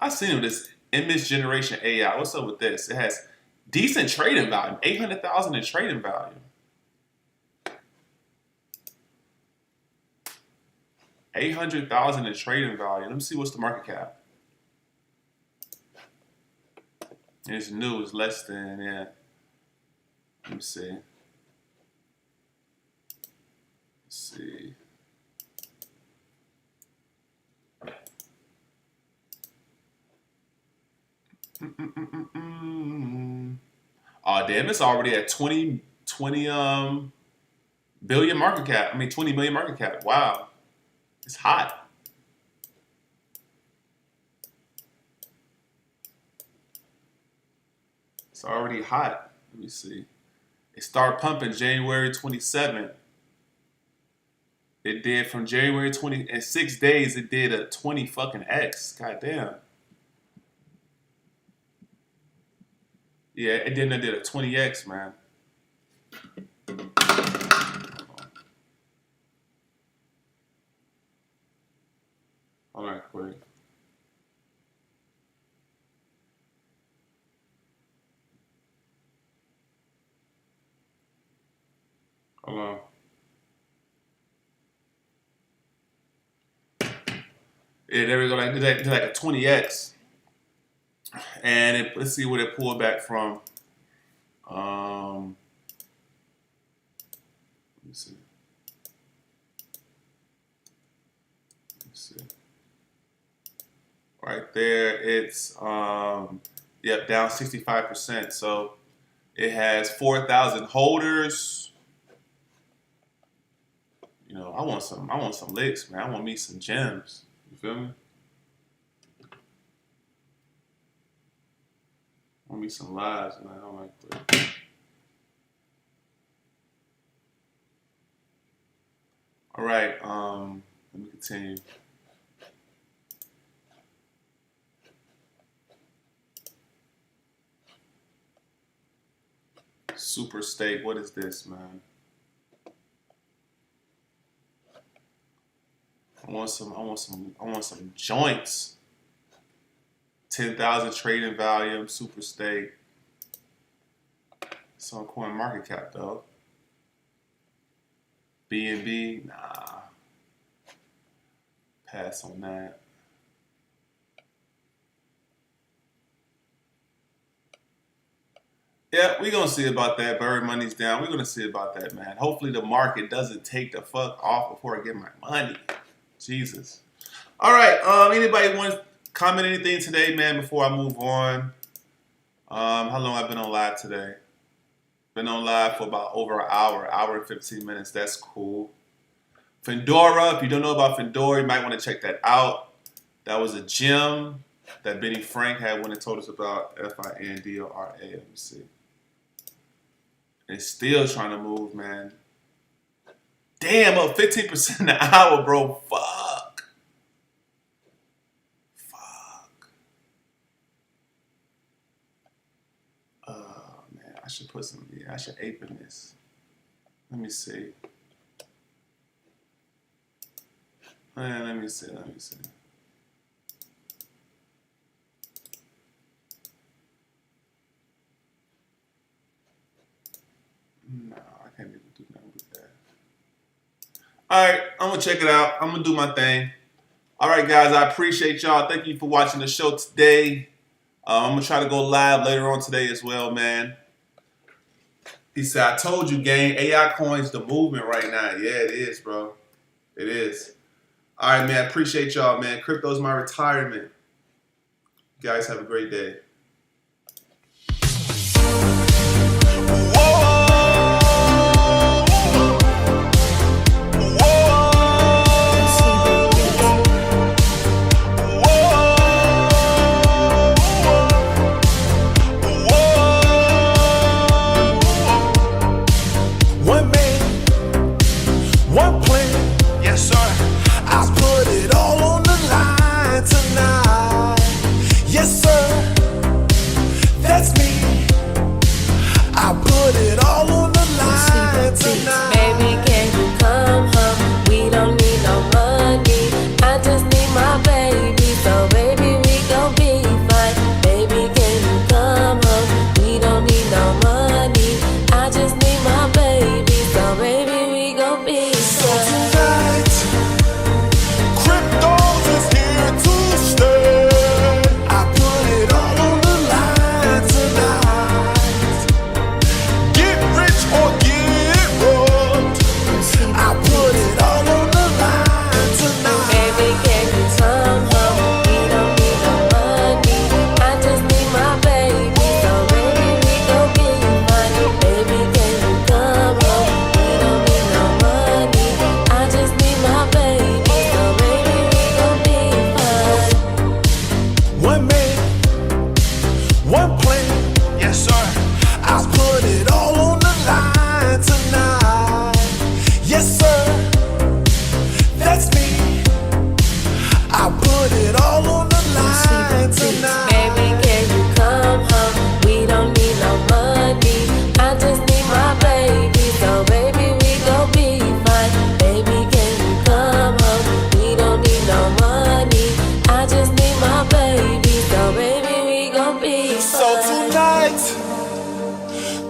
I seen this image generation AI. What's up with this? It has decent trading value, 800,000 in trading value. 800,000 in trading value. Let me see what's the market cap. It's new. It's less than, yeah. Let me see. Let's see. Oh damn! It's already at 20 billion market cap. I mean 20 million market cap. Wow, it's hot. It's already hot. Let me see. It started pumping January 27th. It did from January 20 in 6 days. It did a 20 fucking X. God damn. Yeah, it did a 20X, man. Hold on, quick. Hold on. Yeah, there we go. Like, did like a 20X. And let's see what it pulled back from. Let me see. Right there, it's down 65%. So it has 4,000 holders. You know, I want some licks, man. I want me some gems. You feel me? Want me some lives, man. I might quit. All right, let me continue. Super Steak, what is this, man? I want some joints. 10,000 trading volume, Super Steak. It's on CoinMarketCap though. BNB, nah. Pass on that. Yeah, we're gonna see about that. Bird money's down. We're gonna see about that, man. Hopefully the market doesn't take the fuck off before I get my money. Jesus. All right. Anybody want to comment anything today, man, before I move on? How long I've been on live today? Been on live for about over an hour and 15 minutes. That's cool. Findora, if you don't know about Findora, you might want to check that out. That was a gem that Benny Frank had when it told us about Findora. Let me see. It's still trying to move, man. Damn, up 15% an hour, bro. Fuck. Oh, man. I should put some, I should ape in this. Let me see. Man, let me see. No, I can't even do nothing with that. All right, I'm going to check it out. I'm going to do my thing. All right, guys, I appreciate y'all. Thank you for watching the show today. I'm going to try to go live later on today as well, man. He said, I told you, gang, AI coins the movement right now. Yeah, it is, bro. It is. All right, man. I appreciate y'all, man. Crypto is my retirement. You guys have a great day.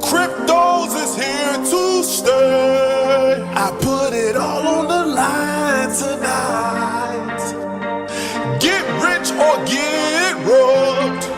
Cryptos is here to stay. I put it all on the line tonight. Get rich or get robbed.